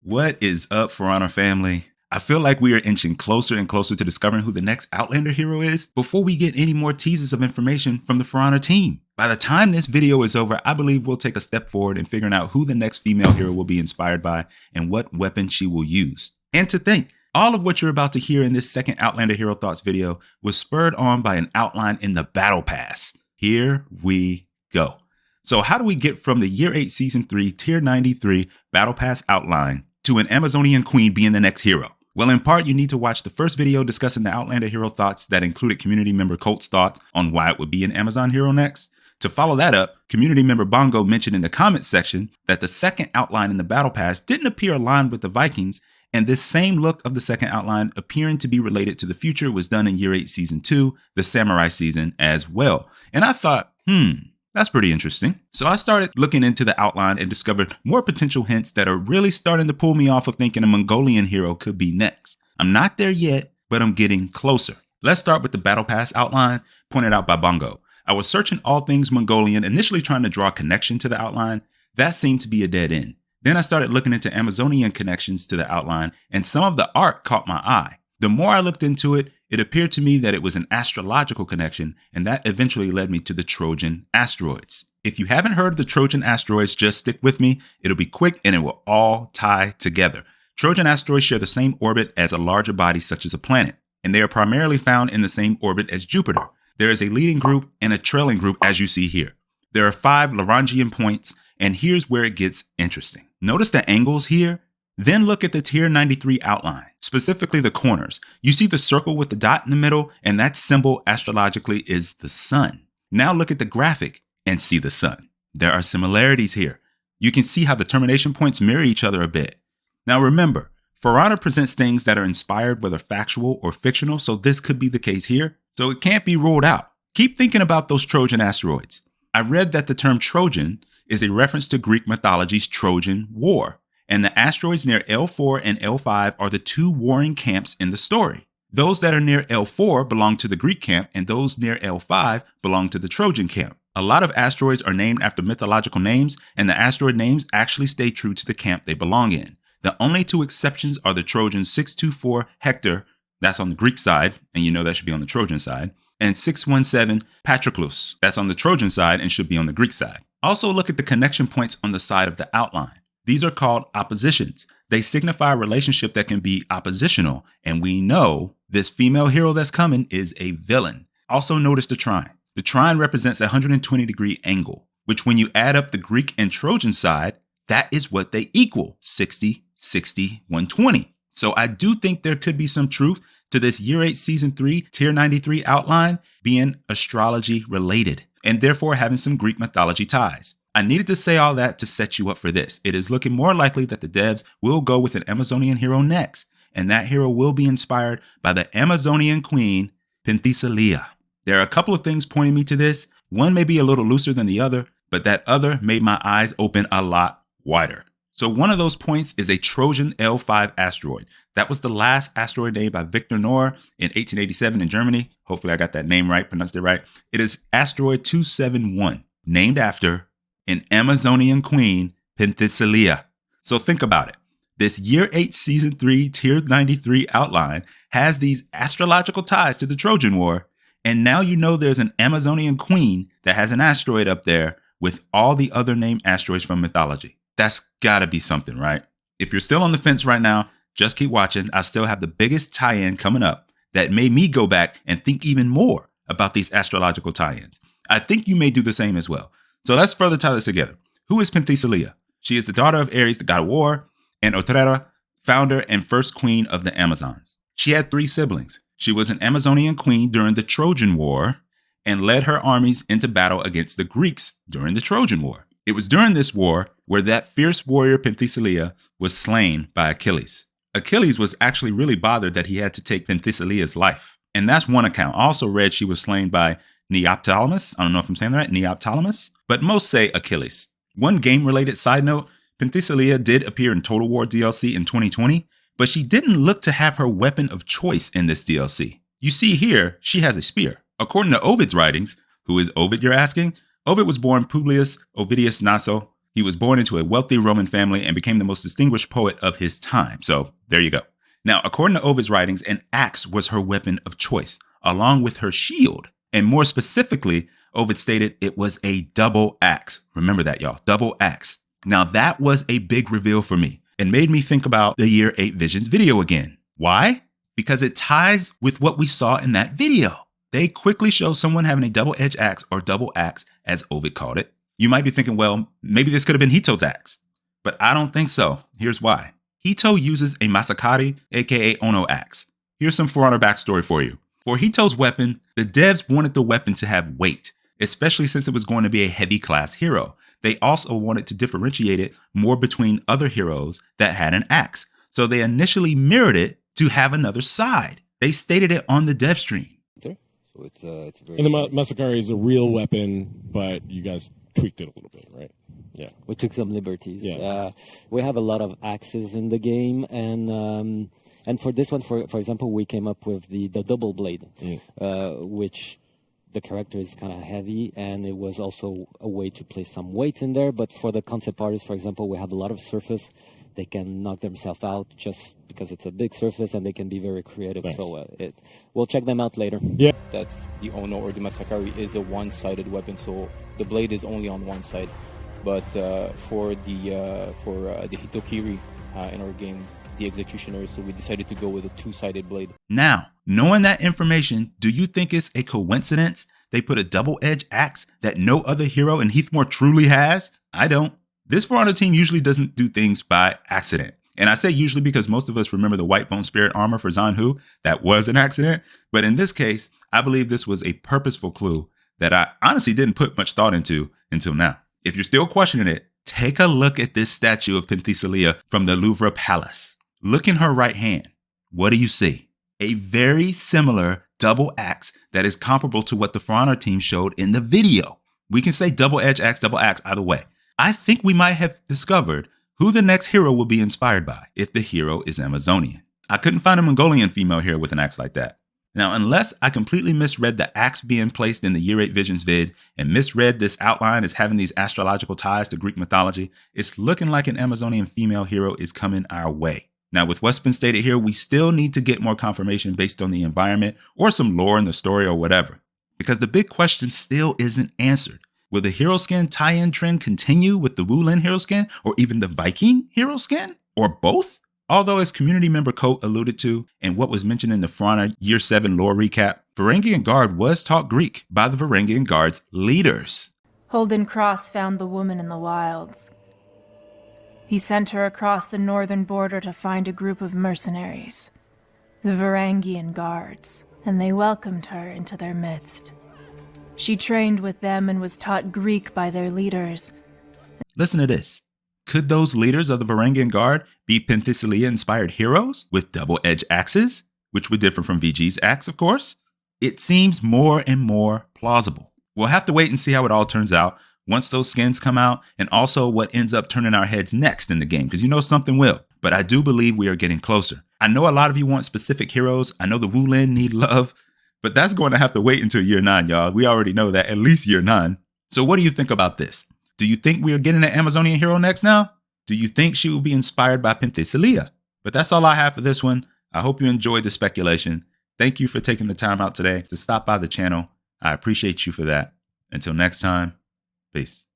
What is up, For Honor family? I feel like we are inching closer and closer to discovering who the next Outlander hero is before we get any more teases of information from the For Honor team. By the time this video is over, I believe we'll take a step forward in figuring out who the next female hero will be inspired by and what weapon she will use. And to think, all of what you're about to hear in this second Outlander Hero Thoughts video was spurred on by an outline in the Battle Pass. Here we go. So how do we get from the Year 8 Season 3 Tier 93 Battle Pass outline to an Amazonian queen being the next hero? Well, in part, you need to watch the first video discussing the Outlander Hero Thoughts that included community member Colt's thoughts on why it would be an Amazon hero next. To follow that up, community member Bongo mentioned in the comments section that the second outline in the Battle Pass didn't appear aligned with the Vikings, and this same look of the second outline appearing to be related to the future was done in Year 8 Season 2, the Samurai season, as well. And I thought, that's pretty interesting. So I started looking into the outline and discovered more potential hints that are really starting to pull me off of thinking a Mongolian hero could be next. I'm not there yet, but I'm getting closer. Let's start with the Battle Pass outline pointed out by Bongo. I was searching all things Mongolian, initially trying to draw a connection to the outline. That seemed to be a dead end. Then I started looking into Amazonian connections to the outline, and some of the art caught my eye. The more I looked into it, it appeared to me that it was an astrological connection, and that eventually led me to the Trojan asteroids. If you haven't heard of the Trojan asteroids, just stick with me. It'll be quick and it will all tie together. Trojan asteroids share the same orbit as a larger body such as a planet, and they are primarily found in the same orbit as Jupiter. There is a leading group and a trailing group as you see here. There are 5 Lagrangian points, and here's where it gets interesting. Notice the angles here. Then look at the Tier 93 outline, specifically the corners. You see the circle with the dot in the middle, and that symbol astrologically is the sun. Now look at the graphic and see the sun. There are similarities here. You can see how the termination points mirror each other a bit. Now remember, For Honor presents things that are inspired, whether factual or fictional, so this could be the case here. So it can't be ruled out. Keep thinking about those Trojan asteroids. I read that the term Trojan is a reference to Greek mythology's Trojan War. And the asteroids near L4 and L5 are the 2 warring camps in the story. Those that are near L4 belong to the Greek camp, and those near L5 belong to the Trojan camp. A lot of asteroids are named after mythological names, and the asteroid names actually stay true to the camp they belong in. The only 2 exceptions are the Trojan 624 Hector, that's on the Greek side, and you know that should be on the Trojan side, and 617 Patroclus, that's on the Trojan side and should be on the Greek side. Also look at the connection points on the side of the outline. These are called oppositions. They signify a relationship that can be oppositional, and we know this female hero that's coming is a villain. Also notice the trine. The trine represents a 120-degree angle, which when you add up the Greek and Trojan side, that is what they equal, 60, 60, 120. So I do think there could be some truth to this Year 8 Season 3 Tier 93 outline being astrology related, and therefore having some Greek mythology ties. I needed to say all that to set you up for this. It is looking more likely that the devs will go with an Amazonian hero next, and that hero will be inspired by the Amazonian queen, Penthesilea. There are a couple of things pointing me to this. One may be a little looser than the other, but that other made my eyes open a lot wider. So one of those points is a Trojan L5 asteroid. That was the last asteroid named by Victor Noir in 1887 in Germany. Hopefully I got that name right, pronounced it right. It is asteroid 271, named after an Amazonian queen, Penthesilea. So think about it. This Year 8 Season 3 Tier 93 outline has these astrological ties to the Trojan War, and now you know there's an Amazonian queen that has an asteroid up there with all the other named asteroids from mythology. That's gotta be something, right? If you're still on the fence right now, just keep watching. I still have the biggest tie-in coming up that made me go back and think even more about these astrological tie-ins. I think you may do the same as well. So let's further tie this together. Who is Penthesilea? She is the daughter of Ares, the god of war, and Otrera, founder and first queen of the Amazons. She had 3 siblings. She was an Amazonian queen during the Trojan War and led her armies into battle against the Greeks during the Trojan War. It was during this war where that fierce warrior Penthesilea was slain by Achilles. Achilles was actually really bothered that he had to take Penthesilea's life. And that's one account. I also read she was slain by Neoptolemus. I don't know if I'm saying that right, Neoptolemus, but most say Achilles. One game-related side note, Penthesilea did appear in Total War DLC in 2020, but she didn't look to have her weapon of choice in this DLC. You see here, she has a spear. According to Ovid's writings, who is Ovid you're asking? Ovid was born Publius Ovidius Naso. He was born into a wealthy Roman family and became the most distinguished poet of his time. So there you go. Now, according to Ovid's writings, an axe was her weapon of choice, along with her shield. And more specifically, Ovid stated it was a double axe. Remember that, y'all, double axe. Now, that was a big reveal for me and made me think about the Year 8 Visions video again. Why? Because it ties with what we saw in that video. They quickly show someone having a double-edged axe, or double axe, as Ovid called it. You might be thinking, well, maybe this could have been Hito's axe. But I don't think so. Here's why. Hito uses a Masakari, aka Ono axe. Here's some For Honor backstory for you. For Hito's weapon, the devs wanted the weapon to have weight, especially since it was going to be a heavy class hero. They also wanted to differentiate it more between other heroes that had an axe. So they initially mirrored it to have another side. They stated it on the dev stream. So it's very. And the Masakari is a real weapon, but you guys tweaked it a little bit, right? Yeah, we took some liberties. Yeah. We have a lot of axes in the game, and for this one, for example, we came up with the double blade, which the character is kind of heavy, and it was also a way to place some weight in there. But for the concept artists, for example, we have a lot of surface. They can knock themselves out just because it's a big surface, and they can be very creative. Nice. So we'll check them out later. Yeah, that's the Ono, or the Masakari, is a one-sided weapon, so the blade is only on one side. But for the Hitokiri in our game, the executioner, so we decided to go with a two-sided blade. Now, knowing that information, do you think it's a coincidence they put a double-edged axe that no other hero in Heathmore truly has? I don't. This For Honor team usually doesn't do things by accident. And I say usually because most of us remember the White Bone Spirit armor for Zanhu. That was an accident. But in this case, I believe this was a purposeful clue that I honestly didn't put much thought into until now. If you're still questioning it, take a look at this statue of Penthesilea from the Louvre Palace. Look in her right hand. What do you see? A very similar double axe that is comparable to what the For Honor team showed in the video. We can say double-edged axe, double axe either way. I think we might have discovered who the next hero will be inspired by if the hero is Amazonian. I couldn't find a Mongolian female hero with an axe like that. Now, unless I completely misread the axe being placed in the Year 8 Visions vid and misread this outline as having these astrological ties to Greek mythology, it's looking like an Amazonian female hero is coming our way. Now, with what's been stated here, we still need to get more confirmation based on the environment or some lore in the story or whatever, because the big question still isn't answered. Will the hero skin tie-in trend continue with the Wulin hero skin, or even the Viking hero skin, or both? Although, as community member Coat alluded to, and what was mentioned in the For Honor Year 7 lore recap, Varangian Guard was taught Greek by the Varangian Guard's leaders. Holden Cross found the woman in the wilds. He sent her across the northern border to find a group of mercenaries, the Varangian Guards, and they welcomed her into their midst. She trained with them and was taught Greek by their leaders. Listen to this. Could those leaders of the Varangian Guard be Penthesilea-inspired heroes with double-edged axes, which would differ from VG's axe, of course? It seems more and more plausible. We'll have to wait and see how it all turns out once those skins come out, and also what ends up turning our heads next in the game, because you know something will. But I do believe we are getting closer. I know a lot of you want specific heroes. I know the Wulin need love. But that's going to have to wait until Year 9, y'all. We already know that, at least Year 9. So what do you think about this? Do you think we are getting an Amazonian hero next now? Do you think she will be inspired by Penthesilea? But that's all I have for this one. I hope you enjoyed the speculation. Thank you for taking the time out today to stop by the channel. I appreciate you for that. Until next time, peace.